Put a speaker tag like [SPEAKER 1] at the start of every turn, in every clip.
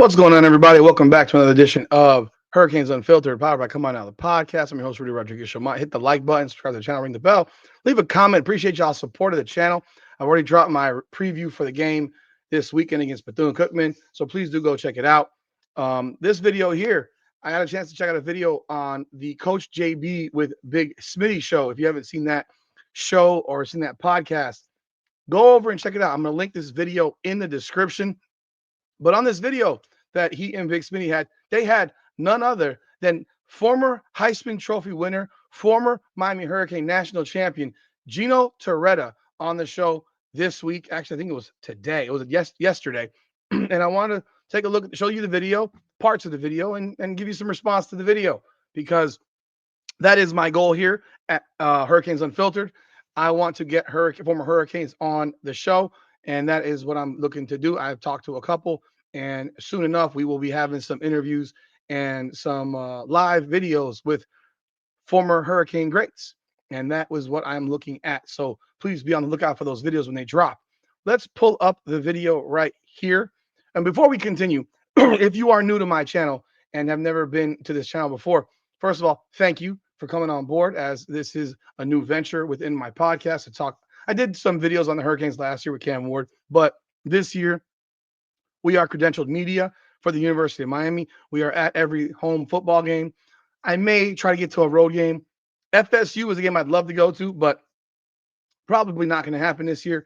[SPEAKER 1] What's going on, everybody? Welcome back to another edition of Hurricanes Unfiltered, powered by Come On Now, the podcast. I'm your host, Rudy Rodriguez. Hit the like button, subscribe to the channel, ring the bell, leave a comment. Appreciate y'all support of the channel. I've already dropped my preview for the game this weekend against Bethune-Cookman, so please do go check it out. This video here, I had a chance to check out a video on the Coach JB with Big Smitty show. If you haven't seen that show or seen that podcast, go over and check it out. I'm going to link this video in the description. But on this video that he and Big Smitty had, they had none other than former Heisman Trophy winner, former Miami Hurricane national champion, Gino Torretta on the show this week. Actually, I think it was today. It was yesterday. And I want to take a look, show you the video, parts of the video, and give you some response to the video, because that is my goal here at Hurricanes Unfiltered. I want to get former Hurricanes on the show, and that is what I'm looking to do. I've talked to a couple, and soon enough, we will be having some interviews and some live videos with former Hurricane greats. And that was what I'm looking at. So please be on the lookout for those videos when they drop. Let's pull up the video right here. And before we continue, if you are new to my channel and have never been to this channel before, first of all, thank you for coming on board, as this is a new venture within my podcast to talk. I did some videos on the Hurricanes last year with Cam Ward, but this year we are credentialed media for the University of Miami. We are at every home football game. I may try to get to a road game. FSU is a game I'd love to go to, but probably not going to happen this year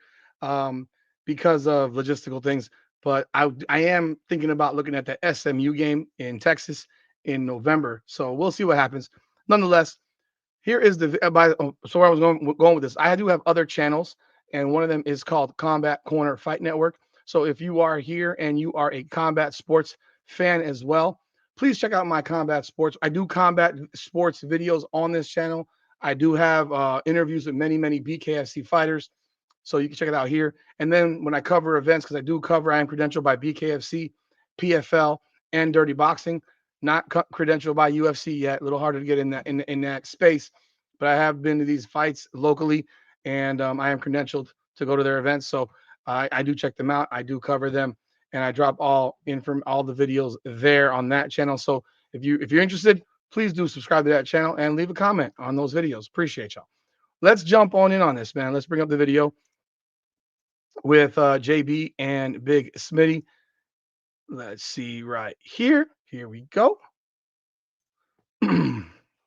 [SPEAKER 1] because of logistical things. But I am thinking about looking at the SMU game in Texas in November. So we'll see what happens. Nonetheless, here is the so where I was going with this. I do have other channels, and one of them is called Combat Corner Fight Network. So if you are here and you are a combat sports fan as well, please check out my combat sports. I do combat sports videos on this channel. I do have interviews with many BKFC fighters, so you can check it out here. And then when I cover events, because I am credentialed by BKFC, PFL, and Dirty Boxing. Not credentialed by UFC yet. A little harder to get in that space, but I have been to these fights locally, and I am credentialed to go to their events. So I do check them out. I do cover them, and I drop all the videos there on that channel. So if you're interested, please do subscribe to that channel and leave a comment on those videos. Appreciate y'all. Let's jump on in on this, man. Let's bring up the video with JB and Big Smitty. Let's see right here. Here we go.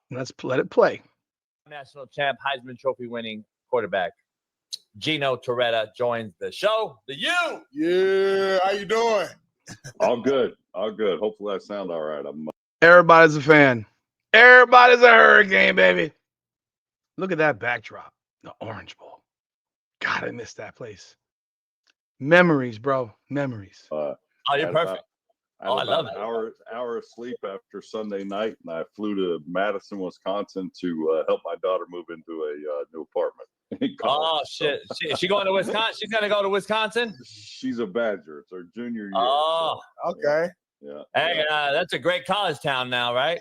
[SPEAKER 1] Let's let it play.
[SPEAKER 2] National champ, Heisman Trophy winning quarterback Gino Torretta joins the show. The U.
[SPEAKER 3] Yeah, how you doing?
[SPEAKER 4] All good. Hopefully I sound all right.
[SPEAKER 1] Everybody's a fan. Everybody's a Hurricane, baby. Look at that backdrop. The Orange Bowl. God, I miss that place. Memories, bro. Memories.
[SPEAKER 2] You're perfect.
[SPEAKER 4] I
[SPEAKER 2] love it.
[SPEAKER 4] Hour of sleep after Sunday night, and I flew to Madison, Wisconsin to help my daughter move into a new apartment.
[SPEAKER 2] Oh, shit. Is she going to Wisconsin? She's going to go to Wisconsin?
[SPEAKER 4] She's a Badger. It's her junior year.
[SPEAKER 2] Oh,
[SPEAKER 4] so,
[SPEAKER 3] okay.
[SPEAKER 4] Yeah.
[SPEAKER 2] Hey, that's a great college town now, right?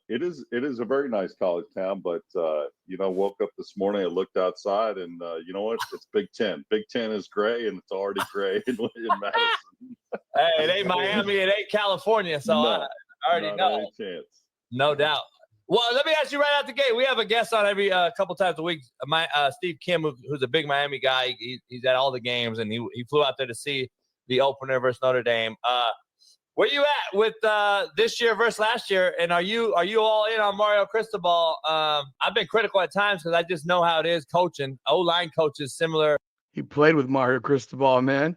[SPEAKER 4] It is a very nice college town, but woke up this morning, I looked outside, and you know what? It's Big Ten. Big Ten is gray, and it's already gray in Madison.
[SPEAKER 2] Hey, it ain't Miami, it ain't California, so I already know.
[SPEAKER 4] Any chance.
[SPEAKER 2] No doubt. Well, let me ask you right out the gate. We have a guest on every couple times a week. Steve Kim, who's a big Miami guy. He's at all the games, and he flew out there to see the opener versus Notre Dame. Where you at with this year versus last year? And are you all in on Mario Cristobal? I've been critical at times because I just know how it is coaching. O-line coaches similar.
[SPEAKER 1] He played with Mario Cristobal, man.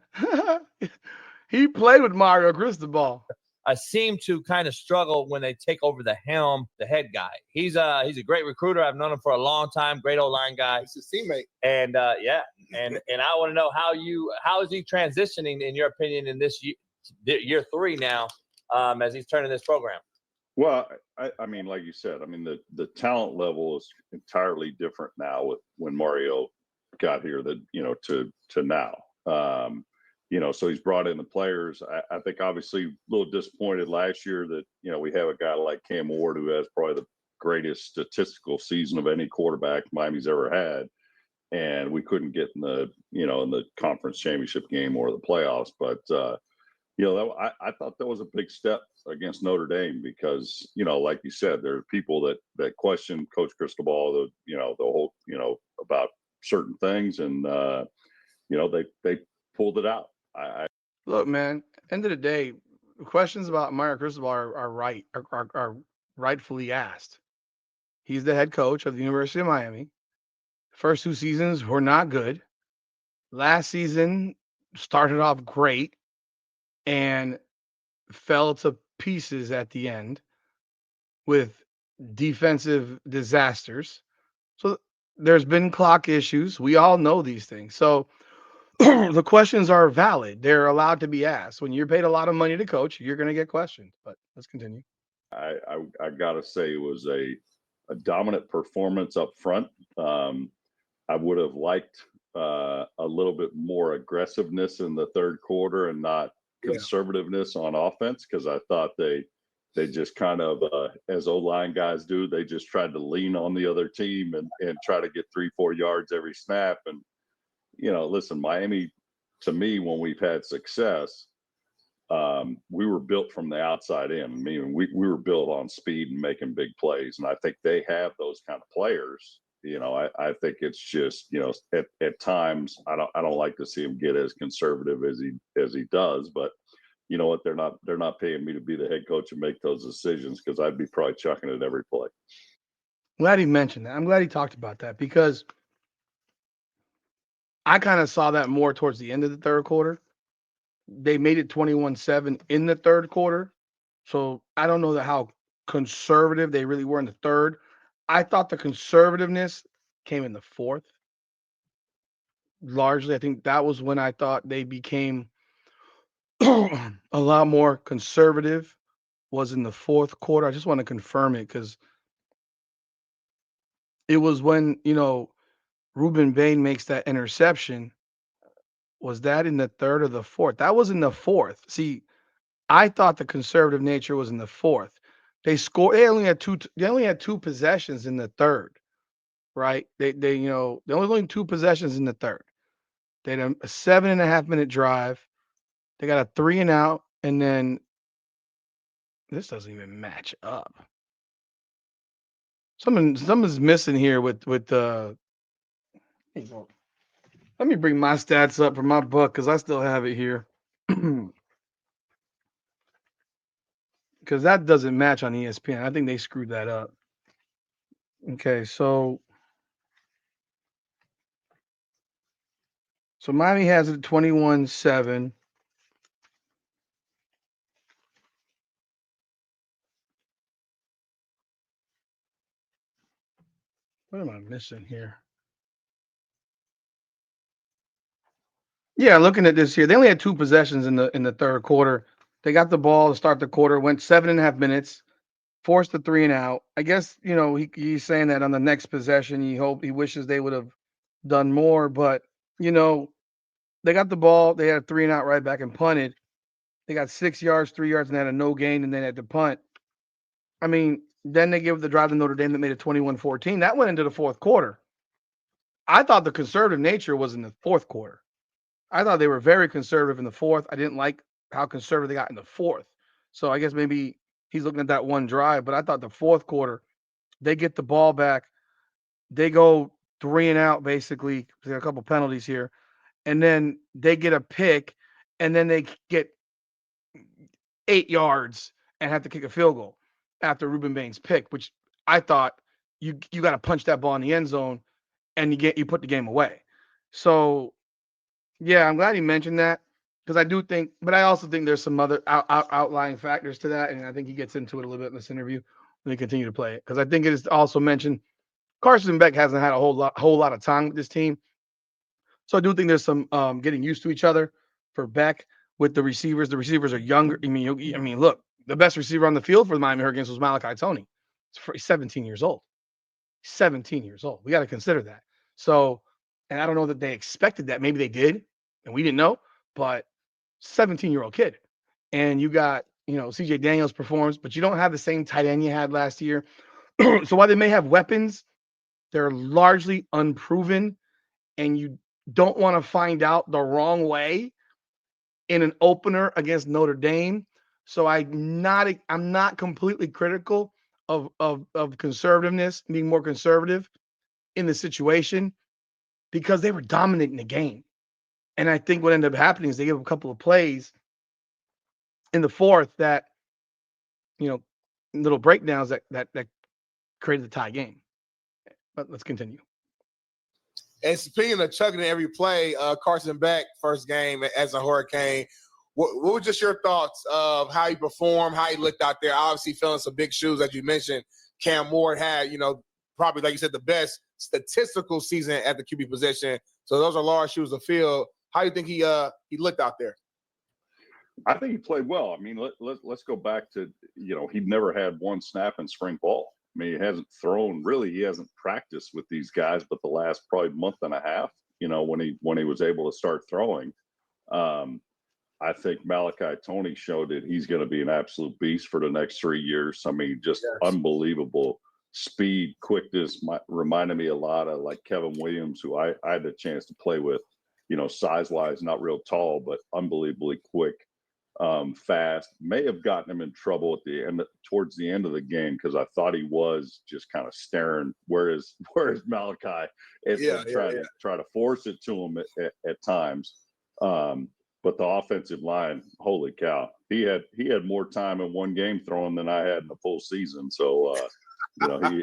[SPEAKER 1] He played with Mario Cristobal.
[SPEAKER 2] I seem to kind of struggle when they take over the helm, the head guy. He's a great recruiter. I've known him for a long time. Great O-line guy.
[SPEAKER 3] He's his teammate.
[SPEAKER 2] And and I want to know how is he transitioning in your opinion in this year 3 now as he's turning this program?
[SPEAKER 4] Well, I mean, like you said, I mean, the talent level is entirely different now with when Mario got here to now. So he's brought in the players. I think obviously a little disappointed last year that, we have a guy like Cam Ward who has probably the greatest statistical season of any quarterback Miami's ever had. And we couldn't get in the conference championship game or the playoffs. But I thought that was a big step against Notre Dame because, like you said, there are people that question Coach Cristobal, the whole, about certain things, and they pulled it out.
[SPEAKER 1] Look, man, end of the day, questions about Mario Cristobal are rightfully asked. He's the head coach of the University of Miami. First two seasons were not good. Last season started off great and fell to pieces at the end with defensive disasters. So there's been clock issues. We all know these things. So the questions are valid. They're allowed to be asked. When you're paid a lot of money to coach, you're going to get questioned. But let's continue.
[SPEAKER 4] I gotta say it was a dominant performance up front. I would have liked a little bit more aggressiveness in the third quarter and not conservativeness on offense, because I thought they just kind of, as O-line guys do, they just tried to lean on the other team and try to get 3-4 yards every snap. And, listen, Miami, to me, when we've had success, we were built from the outside in. I mean, we were built on speed and making big plays. And I think they have those kind of players. I think it's just, at times I don't like to see him get as conservative as he does, but you know what? They're not paying me to be the head coach and make those decisions, because I'd be probably chucking it every play.
[SPEAKER 1] Glad he mentioned that. I'm glad he talked about that because I kind of saw that more towards the end of the third quarter. They made it 21-7 in the third quarter. So I don't know how conservative they really were in the third. I thought the conservativeness came in the fourth. Largely, I think that was when I thought they became a lot more conservative, was in the fourth quarter. I just want to confirm it because it was when, Ruben Bain makes that interception. Was that in the third or the fourth? That was in the fourth. See, I thought the conservative nature was in the fourth. They scored. They only had two. They only had two possessions in the third, right? They only two possessions in the third. They had a 7.5 minute drive. They got a 3 and out, and then this doesn't even match up. Something's missing here with let me bring my stats up for my book because I still have it here. Because that doesn't match on ESPN. I think they screwed that up. Okay, so Miami has it 21-7. What am I missing here? Yeah, looking at this here, they only had two possessions in the third quarter. They got the ball to start the quarter, went 7.5 minutes, forced the 3 and out. I guess he's saying that on the next possession, he wishes they would have done more, but they got the ball, they had a 3 and out right back and punted. They got 6 yards, 3 yards, and had a no gain, and then had to punt. I mean, then they give the drive to Notre Dame that made it 21-14. That went into the fourth quarter. I thought the conservative nature was in the fourth quarter. I thought they were very conservative in the fourth. I didn't like how conservative they got in the fourth. So I guess maybe he's looking at that one drive, but I thought the fourth quarter, they get the ball back. They go 3 and out, basically. They got a couple penalties here. And then they get a pick, and then they get 8 yards and have to kick a field goal after Ruben Bain's pick, which I thought you got to punch that ball in the end zone and you put the game away. So yeah, I'm glad he mentioned that because I do think, but I also think there's some other outlying factors to that, and I think he gets into it a little bit in this interview when they continue to play it because I think it is also mentioned Carson Beck hasn't had a whole lot of time with this team, so I do think there's some getting used to each other for Beck with the receivers. The receivers are younger. I mean, look, the best receiver on the field for the Miami Hurricanes was Malachi Toney. He's 17 years old. 17 years old. We got to consider that. So, and I don't know that they expected that. Maybe they did, and we didn't know. But 17-year-old kid, and you got CJ Daniels performs, but you don't have the same tight end you had last year. So while they may have weapons, they're largely unproven, and you don't want to find out the wrong way in an opener against Notre Dame. So I'm not completely critical of conservativeness, being more conservative in the situation, because they were dominating the game. And I think what ended up happening is they gave a couple of plays in the fourth that, little breakdowns that created the tie game. But let's continue.
[SPEAKER 3] And speaking of chugging in every play, Carson Beck, first game as a Hurricane. What were just your thoughts of how he performed, how he looked out there? Obviously filling some big shoes, as you mentioned. Cam Ward had, probably, like you said, the best statistical season at the QB position. So those are large shoes to fill. How do you think he looked out there?
[SPEAKER 4] I think he played well. I mean, let's go back to, he'd never had one snap in spring ball. I mean, he hasn't practiced with these guys, but the last probably month and a half, when he was able to start throwing. I think Malachi Toney showed that he's going to be an absolute beast for the next 3 years. I mean, just unbelievable speed, quickness. Reminded me a lot of like Kevin Williams, who I had the chance to play with, size-wise, not real tall, but unbelievably quick. Fast. May have gotten him in trouble at the end, towards the end of the game, because I thought he was just kind of staring. Whereas Malachi, try to force it to him at times. But the offensive line, holy cow, he had more time in one game throwing than I had in the full season. So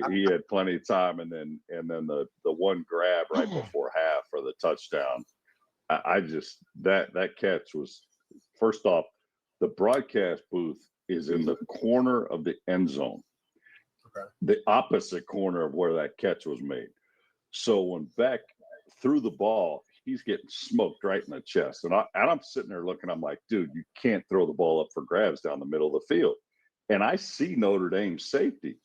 [SPEAKER 4] he had plenty of time, and then the one grab right before half for the touchdown. I just that catch was, first off, the broadcast booth is in the corner of the end zone, the opposite corner of where that catch was made. So when Beck threw the ball, he's getting smoked right in the chest. And I'm sitting there looking, I'm like, dude, you can't throw the ball up for grabs down the middle of the field. And I see Notre Dame safety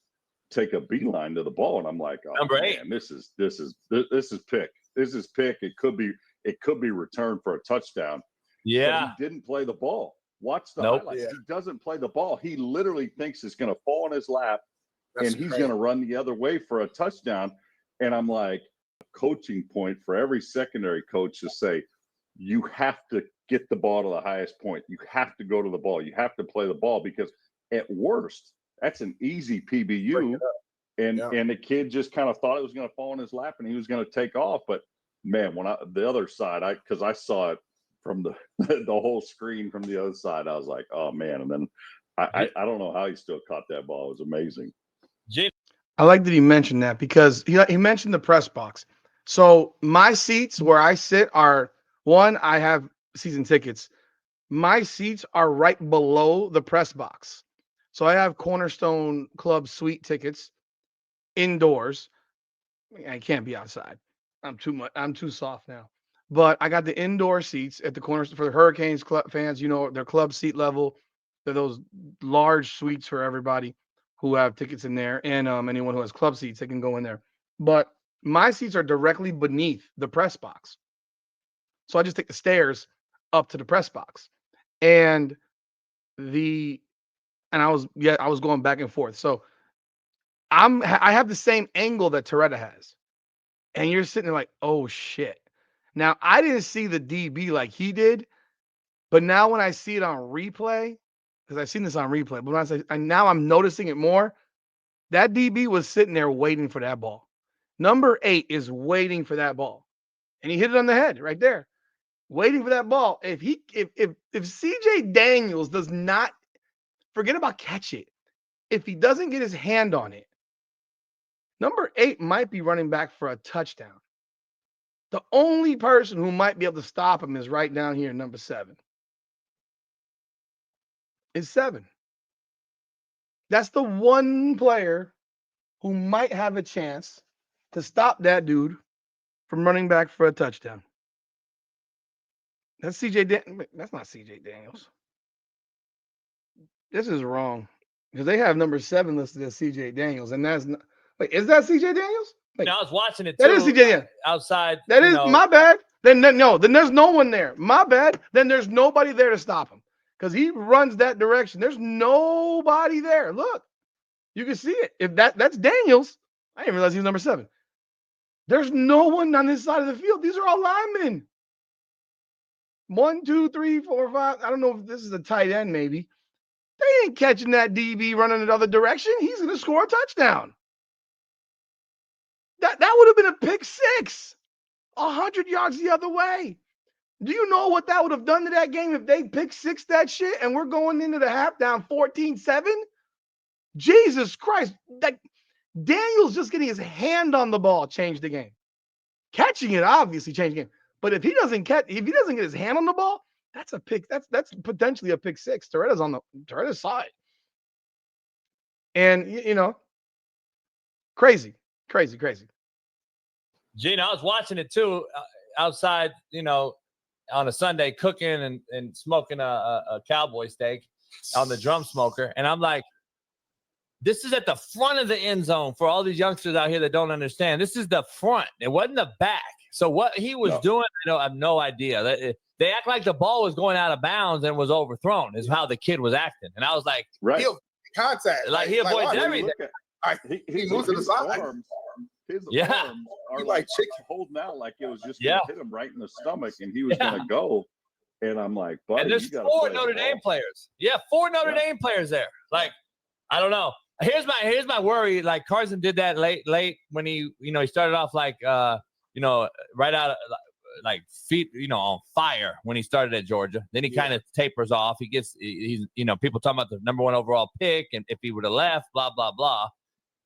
[SPEAKER 4] take a beeline to the ball, and I'm like, oh man, this is pick. This is pick. It could be returned for a touchdown.
[SPEAKER 2] Yeah.
[SPEAKER 4] But he didn't play the ball. Watch the highlights. Yeah. He doesn't play the ball. He literally thinks it's going to fall in his lap, and he's going to run the other way for a touchdown. And I'm like, a coaching point for every secondary coach to say, you have to get the ball to the highest point. You have to go to the ball. You have to play the ball, because at worst, that's an easy PBU. And the kid just kind of thought it was going to fall in his lap and he was going to take off. But man, when the other side, because I saw it from the whole screen from the other side, I was like, oh man. And then I don't know how he still caught that ball. It was amazing.
[SPEAKER 1] I like that he mentioned that, because he mentioned the press box. So my seats where I sit are, one, I have season tickets. My seats are right below the press box. So I have Cornerstone Club suite tickets indoors. I can't be outside. I'm too soft now. But I got the indoor seats at the corners for the Hurricanes club fans. Their club seat level. They're those large suites for everybody who have tickets in there, and anyone who has club seats, they can go in there. But my seats are directly beneath the press box. So I just take the stairs up to the press box. And I was going back and forth. So I have the same angle that Torretta has. And you're sitting there like, oh shit. Now, I didn't see the DB like he did, but now when I see it on replay, because I've seen this on replay, but now I'm noticing it more, that DB was sitting there waiting for that ball. Number 8 is waiting for that ball. And he hit it on the head right there, waiting for that ball. If CJ Daniels does not, forget about catch it, if he doesn't get his hand on it, number 8 might be running back for a touchdown. The only person who might be able to stop him is right down here, number 7. It's 7. That's the one player who might have a chance to stop that dude from running back for a touchdown. That's that's not CJ Daniels. This is wrong, because they have number 7 listed as CJ Daniels, and that's not. Wait, is that CJ Daniels? Wait,
[SPEAKER 2] I was watching it too.
[SPEAKER 1] That is CJ Daniels.
[SPEAKER 2] Outside.
[SPEAKER 1] That is my bad. Then there's no one there. My bad. Then there's nobody there to stop him, because he runs that direction. There's nobody there. Look, you can see it. If that's Daniels, I didn't realize he was number 7. There's no one on this side of the field. These are all linemen. 1, 2, 3, 4, 5. I don't know if this is a tight end, maybe. They ain't catching that DB running the other direction. He's going to score a touchdown. That would have been a pick six, 100 yards the other way. Do you know what that would have done to that game if they pick six that shit and we're going into the half down 14-7? Jesus Christ. That Daniels just getting his hand on the ball changed the game. Catching it obviously changed the game. But if he doesn't get his hand on the ball, that's a pick. That's potentially a pick six. Torretta's saw it. And crazy.
[SPEAKER 2] Gino, I was watching it too outside, on a Sunday, cooking and smoking a cowboy steak on the drum smoker. And I'm like, this is at the front of the end zone for all these youngsters out here that don't understand. This is the front. It wasn't the back. So what he was doing, I have no idea. They act like the ball was going out of bounds and was overthrown is how the kid was acting. And I was like,
[SPEAKER 4] right.
[SPEAKER 3] Contact.
[SPEAKER 2] Like he avoids everything.
[SPEAKER 3] He moves to the side.
[SPEAKER 4] His arms are
[SPEAKER 3] like chicken
[SPEAKER 4] holding out like it was just going to hit him right in the stomach and he was going to go. And I'm like, buddy,
[SPEAKER 2] and there's 4 Notre Dame players. Yeah, 4 Notre Dame players there. Like, I don't know. Here's my worry. Like Carson did that late when he started off like right out of like feet on fire when he started at Georgia. Then he kind of tapers off. He's people talking about the number 1 overall pick and if he would have left, blah blah blah.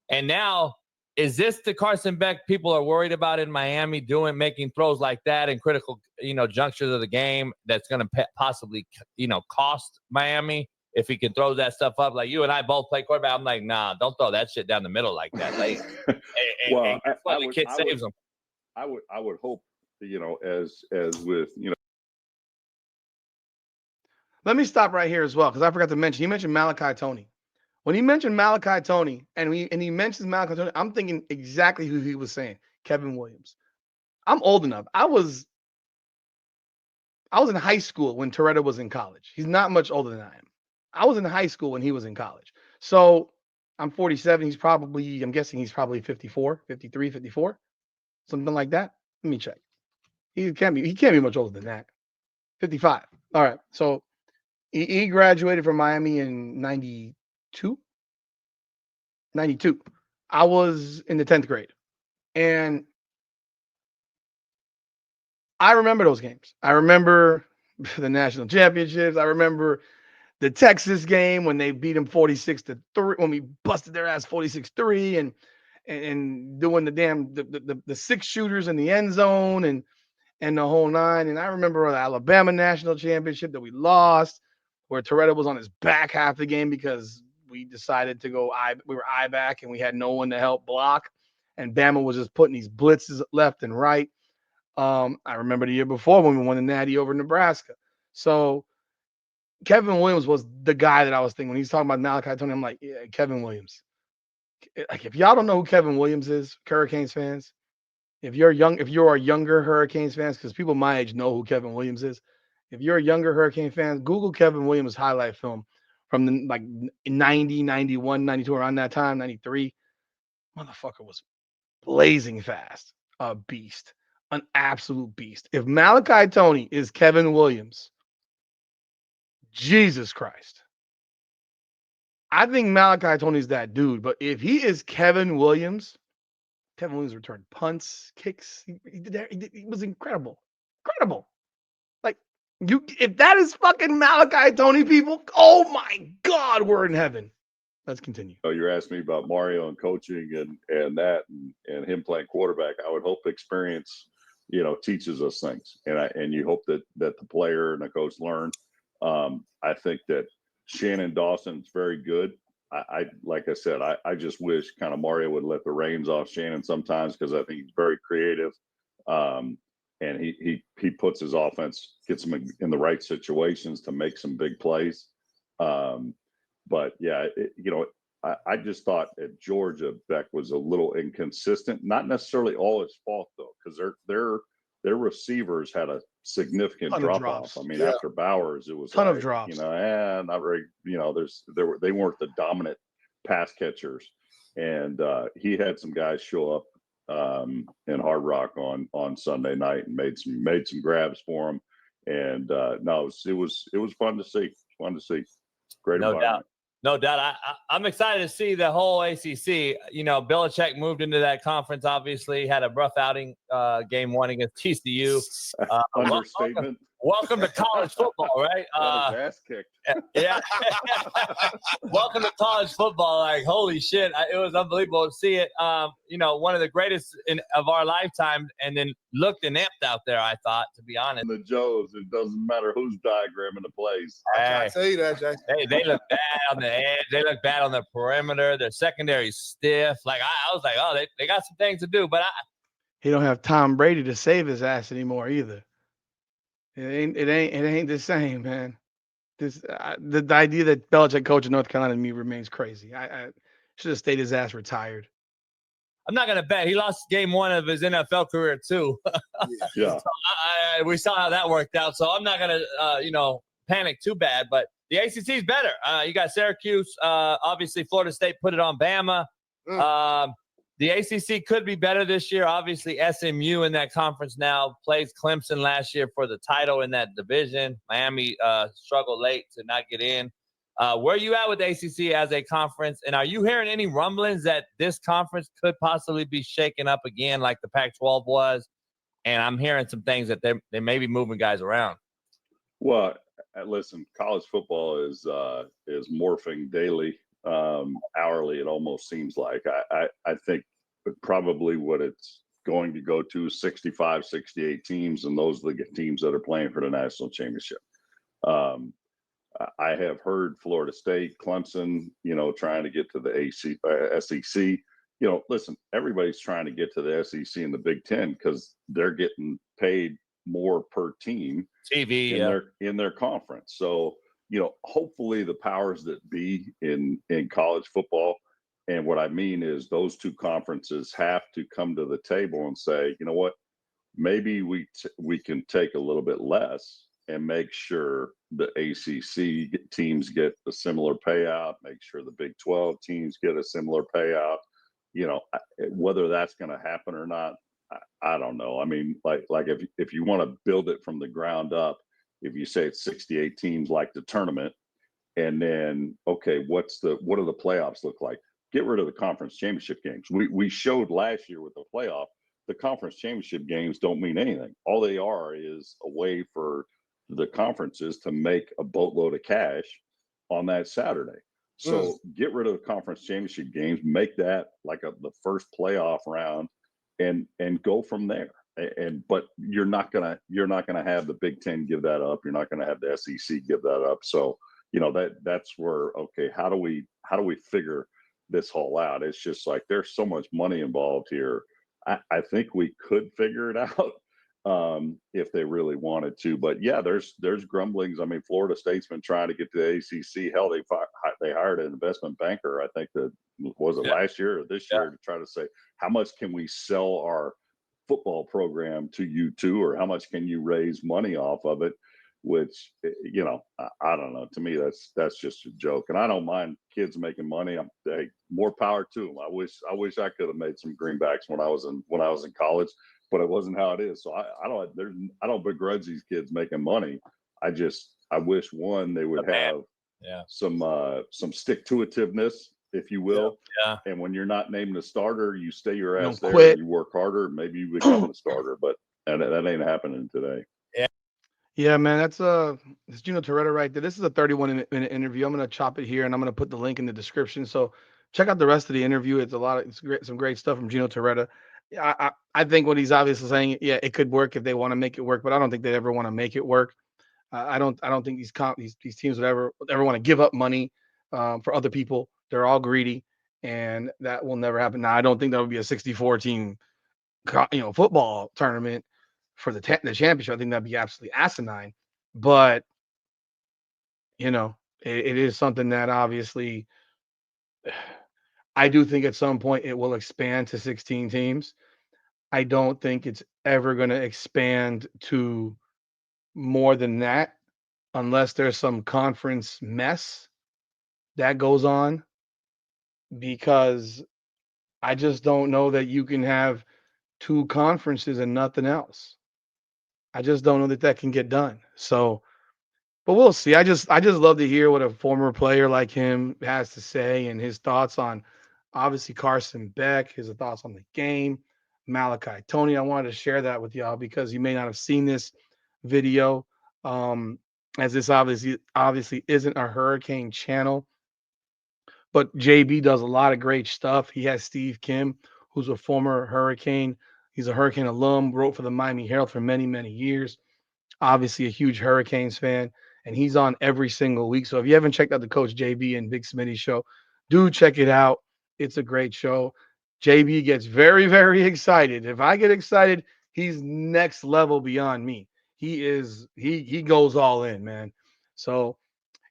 [SPEAKER 2] And now is this the Carson Beck people are worried about in Miami making throws like that in critical junctures of the game that's going to possibly cost Miami? If he can throw that stuff up, like you and I both play quarterback, I'm like, nah, don't throw that shit down the middle like that. Like, the kid saves him.
[SPEAKER 4] I would hope, as with,
[SPEAKER 1] Let me stop right here as well because I forgot to mention. He mentioned Malachi Toney. When he mentioned Malachi Toney and he mentions Malachi Toney, I'm thinking exactly who he was saying. Kevin Williams. I'm old enough. I was in high school when Torretta was in college. He's not much older than I am. I was in high school when he was in college. So I'm 47. I'm guessing he's probably 54, 53, 54, something like that. Let me check. He can't be much older than that. 55. All right. So he graduated from Miami in 92. I was in the 10th grade. And I remember those games. I remember the national championships. I remember the Texas game when they beat them 46-3, when we busted their ass 46-3 and doing the damn the 6 shooters in the end zone and the whole 9. And I remember the Alabama national championship that we lost, where Torretta was on his back half the game because we decided to go we were eye back and we had no one to help block. And Bama was just putting these blitzes left and right. I remember the year before when we won the Natty over Nebraska. So Kevin Williams was the guy that I was thinking when he's talking about Malachi Toney. I'm like, yeah, Kevin Williams. Like, if y'all don't know who Kevin Williams is, Hurricanes fans, if you're a younger Hurricanes fans, because people my age know who Kevin Williams is. If you're a younger Hurricane fan, Google Kevin Williams highlight film from the 90, 91, 92, around that time, 93. Motherfucker was blazing fast. A beast. An absolute beast. If Malachi Toney is Kevin Williams, Jesus Christ. I think Malachi Toney's that dude, but if he is Kevin Williams returned punts, kicks. He was incredible. Incredible. Like, if that is fucking Malachi Toney, people, oh my God, we're in heaven. Let's continue.
[SPEAKER 4] You're asking me about Mario and coaching and that and him playing quarterback. I would hope experience, teaches us things. And you hope that the player and the coach learn. I think that Shannon Dawson's very good. I like I said, I just wish kind of Mario would let the reins off Shannon sometimes because I think he's very creative. And he puts his offense, gets him in the right situations to make some big plays. But yeah, I just thought at Georgia, Beck was a little inconsistent, not necessarily all his fault though, because their receivers had a significant drop off. I mean, after Bowers, it was
[SPEAKER 1] ton of drops.
[SPEAKER 4] Not very. They weren't the dominant pass catchers, and he had some guys show up in Hard Rock on Sunday night and made some grabs for him. And no, it was fun to see. Fun to see. Great
[SPEAKER 2] No
[SPEAKER 4] environment.
[SPEAKER 2] doubt. No doubt. I'm excited to see the whole ACC. You know, Belichick moved into that conference, obviously, had a rough outing game 1 against TCU.
[SPEAKER 4] Understatement.
[SPEAKER 2] Welcome to college football, right?
[SPEAKER 4] Got his ass kicked.
[SPEAKER 2] Yeah. Welcome to college football. Like, holy shit. It was unbelievable to see it. You know, one of the greatest of our lifetime, and then looked inept out there, I thought, to be honest.
[SPEAKER 4] The Joes, it doesn't matter who's diagramming the plays.
[SPEAKER 3] I tell you that, Jay.
[SPEAKER 2] They look bad on the edge. They look bad on the perimeter. Their secondary stiff. Like, I was like, oh, they got some things to do. But
[SPEAKER 1] he don't have Tom Brady to save his ass anymore either. It ain't the same, man. The idea that Belichick coaching North Carolina to me remains crazy. I should have stayed his ass retired.
[SPEAKER 2] I'm not gonna bet he lost game 1 of his NFL career too.
[SPEAKER 4] Yeah.
[SPEAKER 2] So we saw how that worked out. So I'm not gonna panic too bad. But the ACC is better. You got Syracuse. Obviously, Florida State put it on Bama. The ACC could be better this year. Obviously, SMU in that conference now plays Clemson last year for the title in that division. Miami struggled late to not get in. Where are you at with ACC as a conference? And are you hearing any rumblings that this conference could possibly be shaken up again like the Pac-12 was? And I'm hearing some things that they may be moving guys around.
[SPEAKER 4] Well, listen, college football is morphing daily, hourly. It almost seems like. I think probably what it's going to go to 65, 68 teams, and those are the teams that are playing for the national championship. I have heard Florida State, Clemson, trying to get to the SEC. Listen, everybody's trying to get to the SEC and the Big Ten because they're getting paid more per team
[SPEAKER 2] TV
[SPEAKER 4] in their conference. So, hopefully the powers that be in college football, and what I mean is those two conferences have to come to the table and say, you know what, maybe we can take a little bit less and make sure the ACC teams get a similar payout, make sure the Big 12 teams get a similar payout. Whether that's going to happen or not, I don't know. I mean, like if you want to build it from the ground up, if you say it's 68 teams like the tournament, and then, okay, what do the playoffs look like? Get rid of the conference championship games. We showed last year with the playoff, the conference championship games don't mean anything. All they are is a way for the conferences to make a boatload of cash on that Saturday. So get rid of the conference championship games, make that like the first playoff round, and go from there. But you're not gonna have the Big Ten give that up. You're not gonna have the SEC give that up. So that's where, okay, how do we figure this whole out? It's just like there's so much money involved here. I think we could figure it out if they really wanted to. But yeah, there's grumblings. I mean, Florida State's been trying to get to the ACC. Hell, they hired an investment banker. I think that was it last year or this year to try to say how much can we sell our football program to you two, or how much can you raise money off of it? Which I don't know. To me, that's just a joke. And I don't mind kids making money. Hey, more power to them. I wish I could have made some greenbacks when I was in college, but it wasn't how it is. So I don't begrudge these kids making money. I wish they would have some stick-to-itiveness, if you will.
[SPEAKER 2] Yeah.
[SPEAKER 4] And when you're not named a starter, you stay your ass there.
[SPEAKER 1] Quit.
[SPEAKER 4] And you work harder. Maybe you become a starter, but that ain't happening today.
[SPEAKER 1] Yeah, man, that's Gino Torretta right there. This is a 31-minute interview. I'm gonna chop it here, and I'm gonna put the link in the description. So check out the rest of the interview. It's great, some great stuff from Gino Torretta. I think what he's obviously saying, yeah, it could work if they want to make it work, but I don't think they ever want to make it work. I don't think these teams would ever want to give up money for other people. They're all greedy, and that will never happen. Now, I don't think that would be a 64 team, football tournament for the championship. I think that'd be absolutely asinine. But it is something that obviously I do think at some point it will expand to 16 teams. I don't think it's ever going to expand to more than that unless there's some conference mess that goes on, because I just don't know that you can have two conferences and nothing else. I just don't know that can get done. So, but we'll see. I just love to hear what a former player like him has to say and his thoughts on obviously Carson Beck, his thoughts on the game, Malachi Toney. I wanted to share that with y'all because you may not have seen this video, um, as this obviously isn't a Hurricane channel, but JB does a lot of great stuff. He has Steve Kim, who's a former Hurricane. He's a Hurricane alum, wrote for the Miami Herald for many, many years. Obviously, a huge Hurricanes fan, and he's on every single week. So if you haven't checked out the Coach JB and Big Smitty show, do check it out. It's a great show. JB gets very, very excited. If I get excited, he's next level beyond me. He goes all in, man. So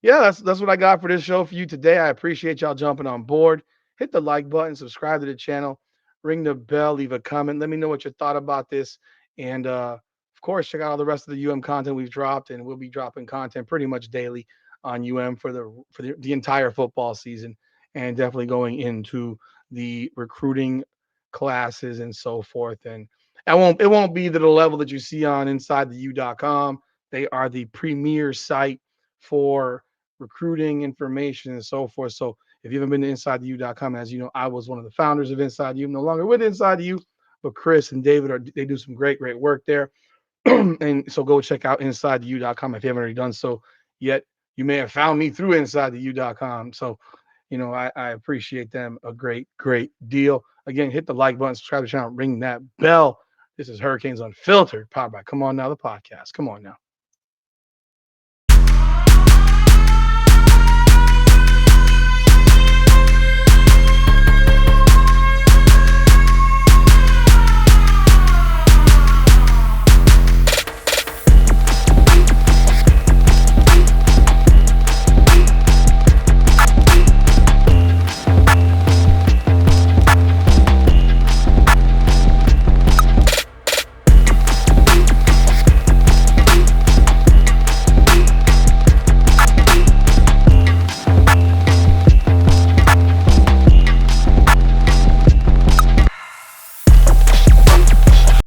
[SPEAKER 1] yeah, that's what I got for this show for you today. I appreciate y'all jumping on board. Hit the like button, subscribe to the channel, ring the bell, leave a comment. Let me know what you thought about this. And of course, check out all the rest of the content we've dropped, and we'll be dropping content pretty much daily on for the entire football season, and definitely going into the recruiting classes and so forth. And it won't be to the level that you see on InsideTheU.com. They are the premier site for recruiting information and so forth. So if you haven't been to InsideTheU.com, as you know, I was one of the founders of Inside the U. No longer with Inside the U, but Chris and David they do some great work there. And so go check out InsideTheU.com if you haven't already done so yet. You may have found me through InsideTheU.com. So, I appreciate them a great deal. Again, hit the like button, subscribe to the channel, ring that bell. This is Hurricanes Unfiltered, powered by Come On Now, the podcast. Come on now.